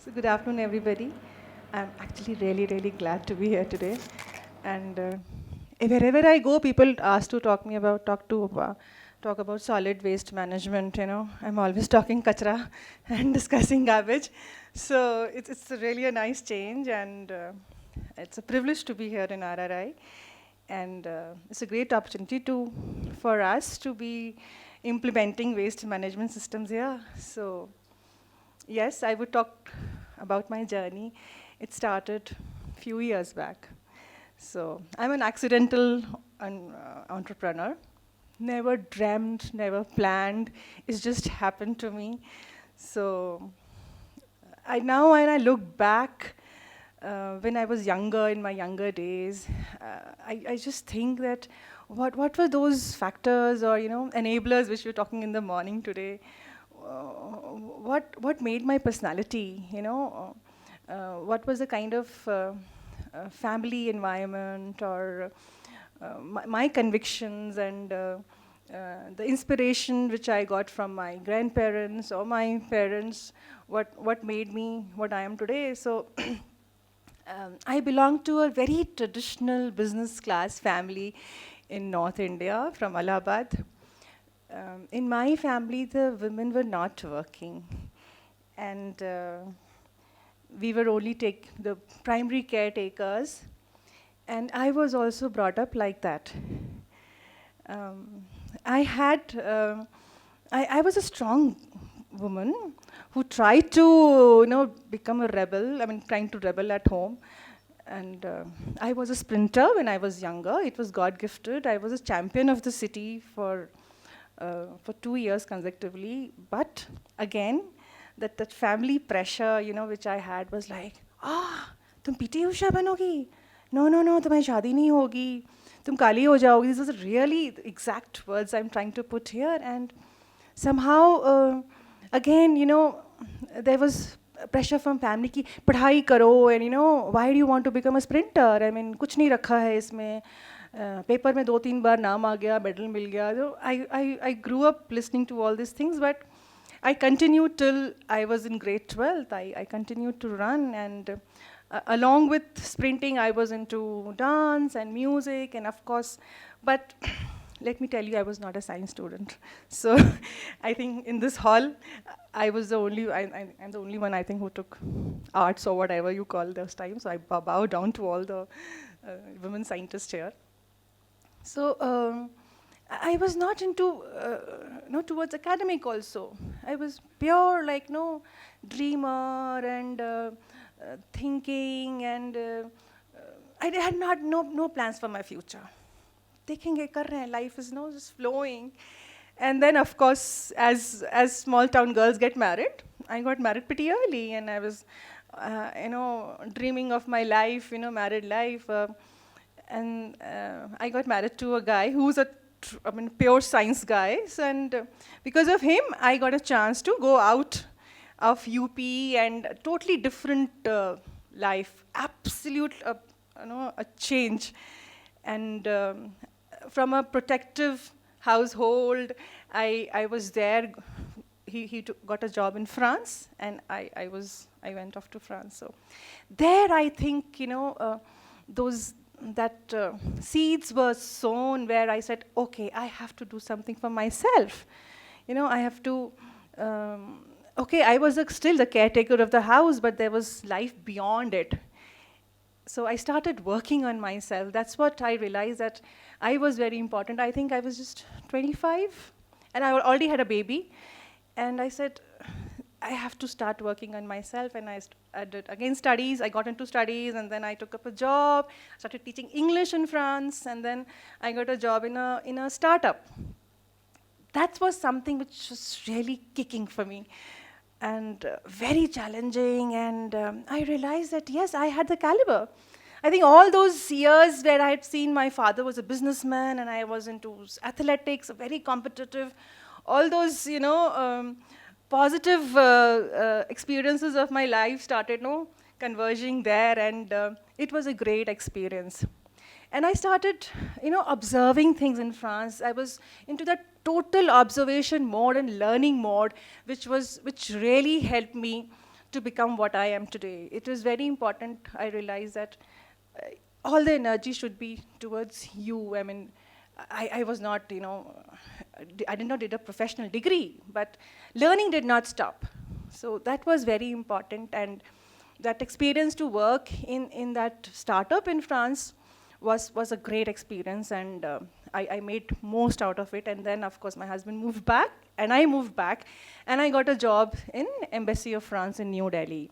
So good afternoon, everybody. I'm actually really glad to be here today. And wherever I go, people ask to talk about solid waste management. I'm always talking kachra and discussing garbage. So it's really a nice change, and it's a privilege to be here in RRI. And it's a great opportunity for us to be implementing waste management systems here. So yes, I would talk about my journey. It started a few years back. So I'm an accidental entrepreneur. Never dreamt, never planned. It's just happened to me. So I now when I look back, when I was younger, in my younger days, I just think that what were those factors or enablers which we're talking in the morning today? What made my personality? What was the kind of family environment or my convictions and the inspiration which I got from my grandparents or my parents, what made me what I am today. So I belong to a very traditional business class family in North India from Allahabad. In my family, the women were not working, and we were only the primary caretakers, and I was also brought up like that. Um, I had, I was a strong woman who tried to, become a rebel. I mean, trying to rebel at home. And I was a sprinter when I was younger. It was God gifted. I was a champion of the city for 2 years consecutively. But again, that family pressure, which I had was like, तुम PT Usha बनोगी? No, तुम्हारी शादी नहीं होगी. तुम काली हो जाओगी. These are really the exact words I'm trying to put here. And somehow, again, there was pressure from family कि पढ़ाई करो and why do you want to become a sprinter? I mean, कुछ नहीं रखा है इसमें. पेपर में 2-3 बार नाम आ गया, medal मिल गया. So I grew up listening to all these things, but I continued till I was in grade 12th. I continued to run, and along with sprinting, I was into dance and music, and of course, but let me tell you, I was not a science student. So I think in this hall, I was the only, I'm the only one I think who took arts or whatever you call those times. So I bow down to all the women scientists here. So I was not into, towards academic also. I was pure, like, no, dreamer and thinking, and I had no plans for my future. देखेंगे कर रहे हैं, life is just flowing. And then of course, as small town girls get married, I got married pretty early, and I was dreaming of my life, married life, and I got married to a guy who's pure science guy. And because of him, I got a chance to go out of UP and totally different life, absolute a change. And from a protective household, I was there. He got a job in France, and I went off to France. So there, I think that seeds were sown where I said, okay, I have to do something for myself. I have to. Okay, I was still the caretaker of the house, but there was life beyond it. So I started working on myself. That's what I realized, that I was very important. I think I was just 25, and I already had a baby. And I said, I have to start working on myself. And I did, again, studies. I got into studies, and then I took up a job, started teaching English in France, and then I got a job in a startup. That was something which was really kicking for me, and very challenging. And I realized that, yes, I had the caliber. I think all those years where I had seen my father was a businessman, and I was into athletics, very competitive, all those, positive experiences of my life started, converging there, and it was a great experience. And I started, observing things in France. I was into that total observation mode and learning mode, which really helped me to become what I am today. It was very important. I realized that uh, all the energy should be towards you. I mean, I was not, I did not did a professional degree, but learning did not stop. So that was very important, and that experience to work in that startup in France was a great experience, and I made most out of it. And then, of course, my husband moved back, and I moved back, and I got a job in Embassy of France in New Delhi.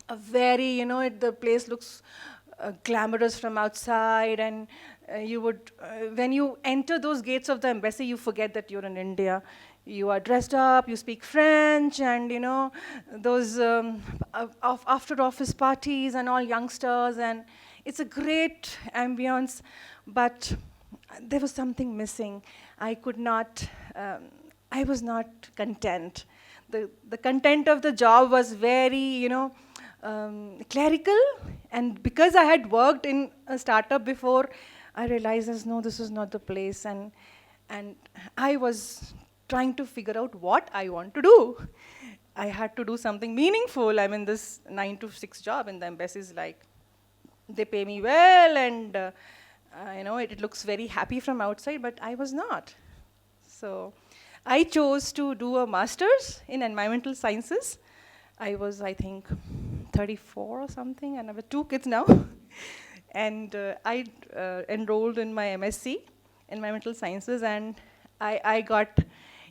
A very, the place looks glamorous from outside, and you would, when you enter those gates of the embassy, you forget that you're in India. You are dressed up, you speak French, and those after office parties and all youngsters, and it's a great ambience, but there was something missing. I could not, I was not content. The content of the job was very, clerical, and because I had worked in a startup before, I realized as no, this is not the place, and I was trying to figure out what I want to do. I had to do something meaningful. I mean, this 9 to 6 job in the embassy is like, they pay me well, and it looks very happy from outside, but I was not. So I chose to do a master's in environmental sciences. I was, I think, 34 or something, and I have 2 kids now. And I enrolled in my MSc, environmental sciences, and I got,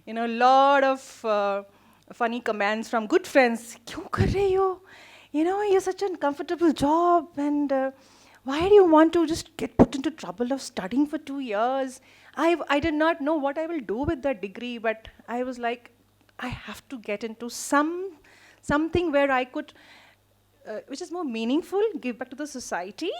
a lot of funny comments from good friends. "Kyun kar rahi ho? You're such a comfortable job, and why do you want to just get put into trouble of studying for 2 years?" I did not know what I will do with that degree, but I was like, I have to get into something where I could, which is more meaningful, give back to the society.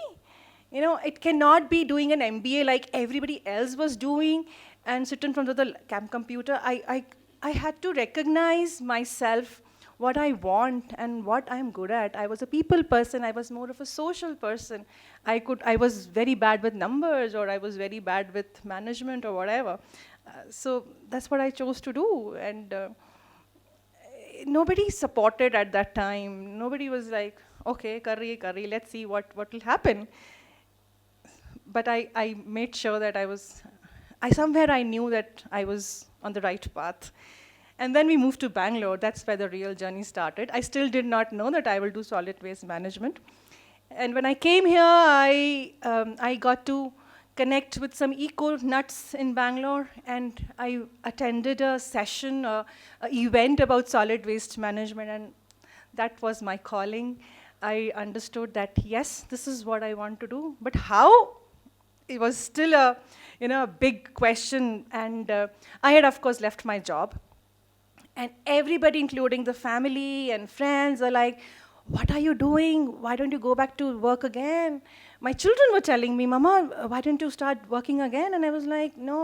It cannot be doing an MBA like everybody else was doing and sit in front of the computer. I had to recognize myself, what I want and what I'm good at. I was a people person. I was more of a social person. I was very bad with numbers, or I was very bad with management or whatever. So that's what I chose to do. And nobody supported at that time. Nobody was like, okay, curry, let's see what will happen. But I made sure that somewhere I knew that I was on the right path. And then we moved to Bangalore. That's where the real journey started. I still did not know that I will do solid waste management. And when I came here, I got to connect with some eco nuts in Bangalore, and I attended a session, an event about solid waste management, and that was my calling. I understood that, yes, this is what I want to do, but how? It was still a big question, and I had, of course, left my job. And everybody, including the family and friends, are like, "What are you doing? Why don't you go back to work again?" My children were telling me, "Mama, why don't you start working again?" And I was like, no,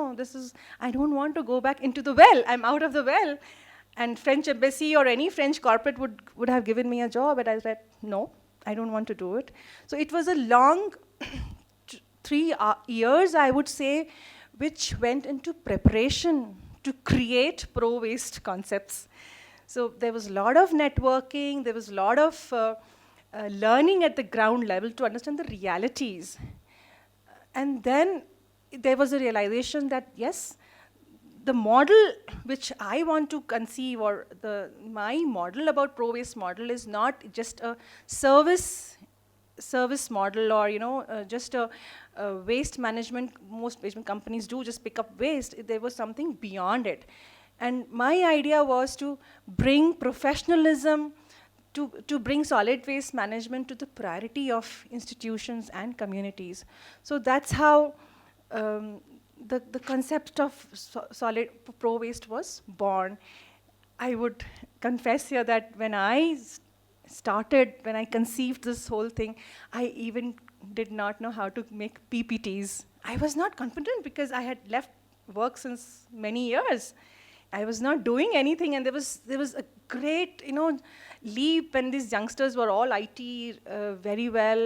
I don't want to go back into the well. I'm out of the well. And French embassy or any French corporate would have given me a job, but I said, no, I don't want to do it. So it was a long 3 years, I would say, which went into preparation to create pro-waste concepts. So there was a lot of networking, there was a lot of learning at the ground level to understand the realities. And then there was a realization that, yes, the model which I want to conceive, or my model about pro-waste model, is not just a service model, or just a waste management. Most waste companies do just pick up waste. There was something beyond it. And my idea was to bring professionalism, to bring solid waste management to the priority of institutions and communities. So that's how the concept of solid pro-waste was born. I would confess here that when I conceived this whole thing, I even did not know how to make PPTs. I was not confident because I had left work since many years. I was not doing anything, and there was a great, leap, and these youngsters were all IT very well,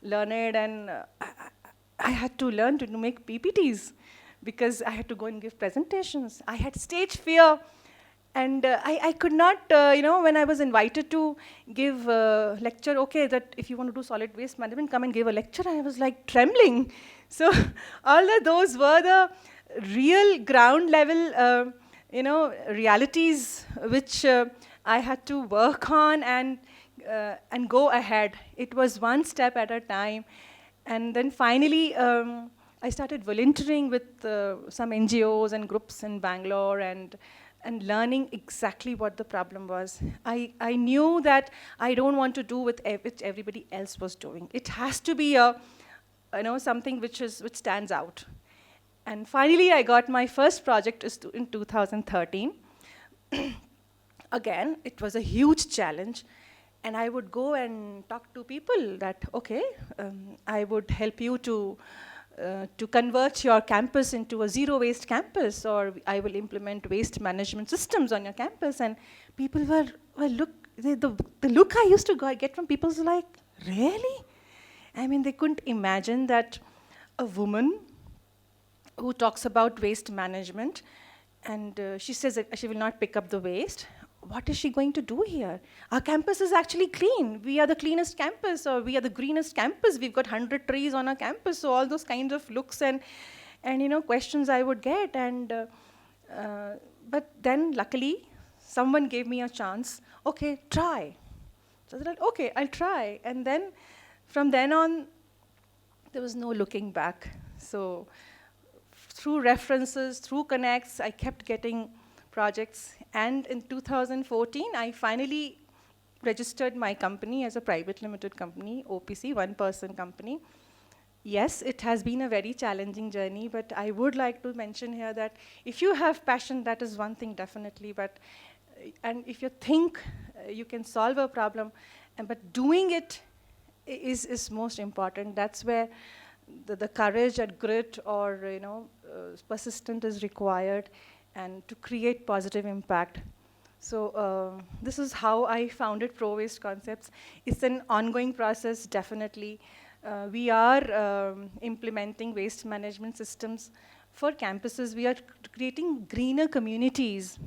learned, and I had to learn to make PPTs because I had to go and give presentations. I had stage fear. And I could not, when I was invited to give a lecture, okay, that if you want to do solid waste management, come and give a lecture. I was like trembling. So all of those were the real ground level, realities which I had to work on and go ahead. It was one step at a time. And then finally, I started volunteering with some NGOs and groups in Bangalore and learning exactly what the problem was. I knew that I don't want to do with which everybody else was doing. It has to be something which stands out. And finally, I got my first project in 2013. Again, it was a huge challenge. And I would go and talk to people that, okay, I would help you to convert your campus into a zero waste campus, or I will implement waste management systems on your campus. And people were the look I used to get from people was like, really? I mean, they couldn't imagine that a woman who talks about waste management and she says that she will not pick up the waste. What is she going to do here? Our campus is actually clean. We are the cleanest campus, or we are the greenest campus. We've got 100 trees on our campus. So all those kinds of looks and questions I would get. And but then luckily, someone gave me a chance. Okay, try. So I said, okay, I'll try. And then from then on, there was no looking back. So through references, through connects, I kept getting projects. And in 2014, I finally registered my company as a private limited company, OPC, one-person company. Yes, it has been a very challenging journey, but I would like to mention here that if you have passion, that is one thing definitely, and if you think you can solve a problem, but doing it is most important. That's where the courage and grit or persistence is required, and to create positive impact. So this is how I founded Pro Waste Concepts. It's an ongoing process, definitely. We are implementing waste management systems for campuses. We are creating greener communities.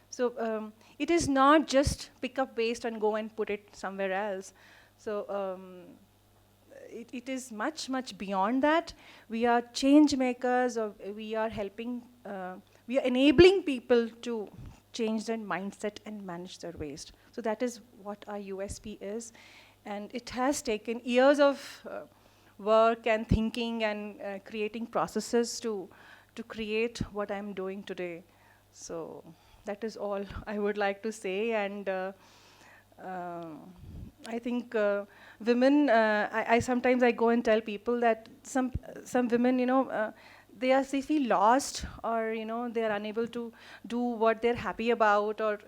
So it is not just pick up waste and go and put it somewhere else. So it is much, much beyond that. We are change makers, or we are helping, we are enabling people to change their mindset and manage their waste. So that is what our USP is. And it has taken years of work and thinking and creating processes to create what I'm doing today. So that is all I would like to say. And I think women, I sometimes I go and tell people that some women, they feel lost, or they are unable to do what they're happy about, or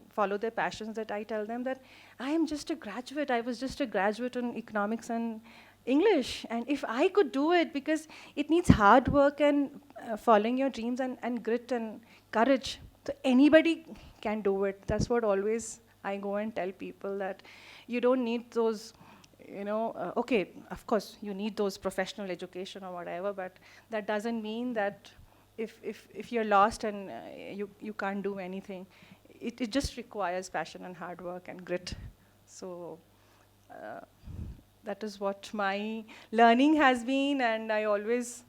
follow their passions. That I tell them that I am just a graduate. I was just a graduate in economics and English, and if I could do it, because it needs hard work and following your dreams and grit and courage. So anybody can do it. That's what always I go and tell people, that you don't need those, okay, of course, you need those professional education or whatever, but that doesn't mean that if you're lost and you can't do anything. It just requires passion and hard work and grit. So that is what my learning has been, and I always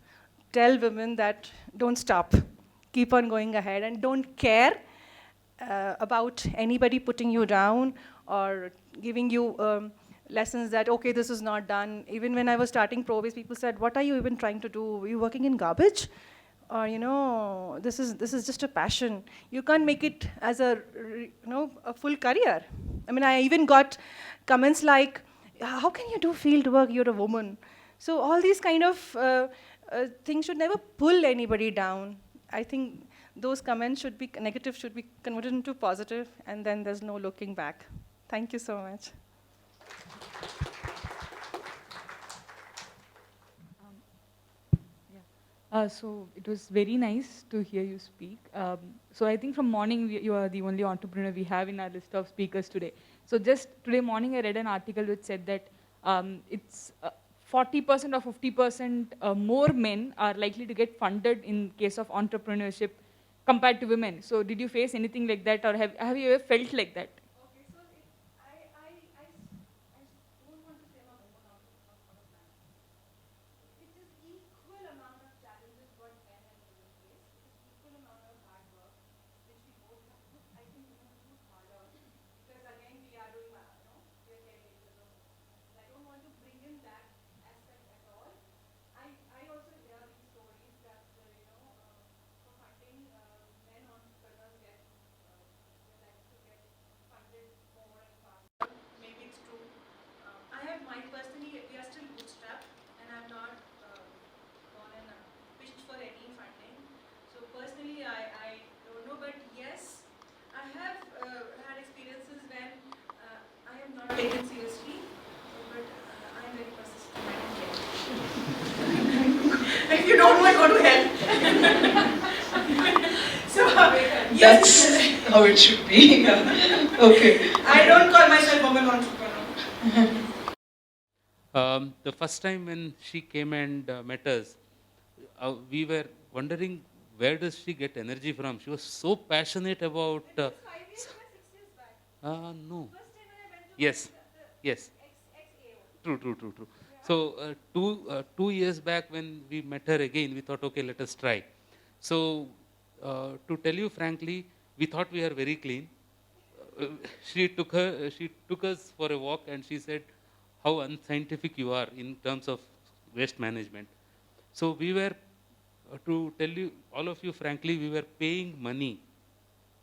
tell women that don't stop. Keep on going ahead, and don't care about anybody putting you down or giving you lessons that, okay, this is not done. Even when I was starting Pro Waste, people said, what are you even trying to do? Are you working in garbage? Or, this is just a passion. You can't make it as a full career. I mean, I even got comments like, how can you do field work? You're a woman. So all these kind of things should never pull anybody down. I think those comments should be negative, should be converted into positive, and then there's no looking back. Thank you so much. So it was very nice to hear you speak. So I think from morning, you are the only entrepreneur we have in our list of speakers today. So just today morning, I read an article which said that it's 40% or 50% more men are likely to get funded in case of entrepreneurship compared to women. So did you face anything like that, or have you ever felt like that? Okay, so I don't want to say I'm a woman out of man. It is equal amount of challenges what men and women face. It is equal amount of hard work which we both have. I think women do harder because again we are doing, we are caretakers of. So I don't want to bring in that aspect at all. I also hear these stories that for funding, men entrepreneurs they like to get funded more and faster. Maybe it's true. I have mine personally. We are still bootstrapped, and I'm not gone and pitched for any funding. So personally, I don't know, but yes, I have had experiences when I am not taken seriously, but I'm very persistent. I don't care. If you don't know, go to hell. So yes, That's how it should be. Okay. I don't call myself woman entrepreneur. The first time when she came and met us, we were wondering where does she get energy from. She was so passionate about. 5 years or 6 years back. No. First time when I went to Yes. the Yes. ex-AO. True. So 2 years back when we met her again, we thought, okay, let us try. So to tell you frankly, we thought we are very clean. She took us for a walk and she said how unscientific you are in terms of waste management. So we were, to tell you, all of you frankly, we were paying money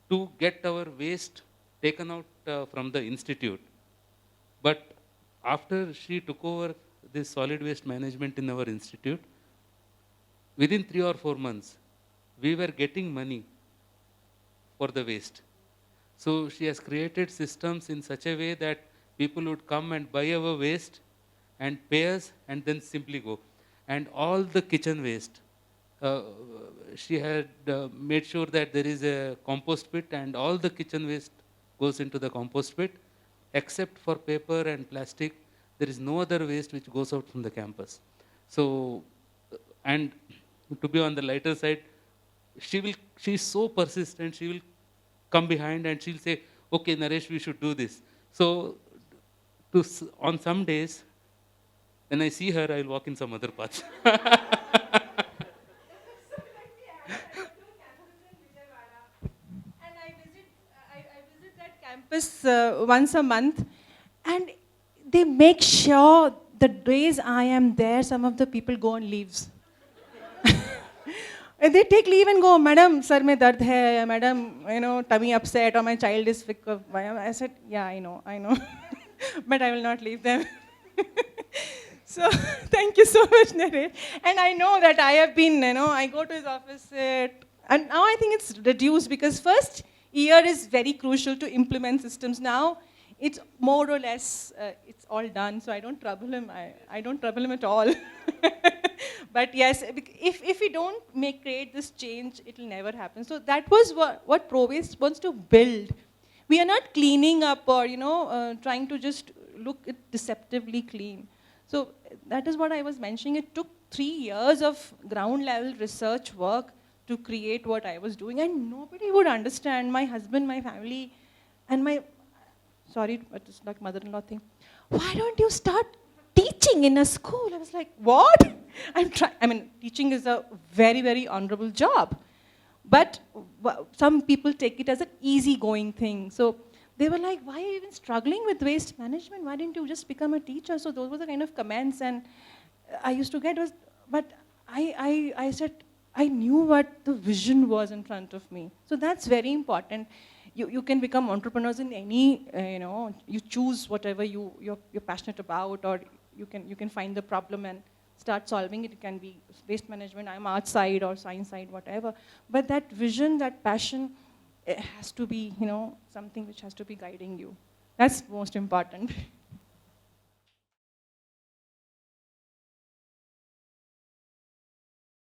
to get our waste taken out from the institute. But after she took over this solid waste management in our institute, within 3 or 4 months, we were getting money for the waste. So she has created systems in such a way that people would come and buy our waste and pay us and then simply go. And all the kitchen waste, uh, she had made sure that there is a compost pit and all the kitchen waste goes into the compost pit, except for paper and plastic. There is no other waste which goes out from the campus. So, and to be on the lighter side, she is so persistent, she will come behind and she'll say, okay, Naresh, we should do this. So on some days, when I see her, I'll walk in some other path. So like we had, I go to a campus in Vijayawada, and I visit that campus once a month, and they make sure the days I am there, some of the people go on leaves. And they take leave and go, Madam, sir mein dard hai, Madam, tummy upset, or my child is sick. I said, yeah, I know. But I will not leave them. So thank you so much, Naresh. And I know that I have been, I go to his office, and now I think it's reduced because first year is very crucial to implement systems. Now it's more or less, it's all done, so I don't trouble him. I don't trouble him at all. But yes, if we don't create this change, it will never happen. So that was what ProWaste wants to build. We are not cleaning up or, trying to just look it deceptively clean. So that is what I was mentioning. It took 3 years of ground level research work to create what I was doing, and nobody would understand. My husband, my family, and sorry, but it's like mother-in-law thing. Why don't you start teaching in a school? I was like, what? Teaching is a very, very honorable job. But some people take it as an easy-going thing. So they were like, why are you even struggling with waste management? Why didn't you just become a teacher? So those were the kind of comments and I used to get. But I said, I knew what the vision was in front of me. So that's very important. You can become entrepreneurs in any, you choose whatever you're passionate about, or you can find the problem and start solving it. It can be waste management, I'm art side or science side, whatever. But that vision, that passion, it has to be, something which has to be guiding you. That's most important.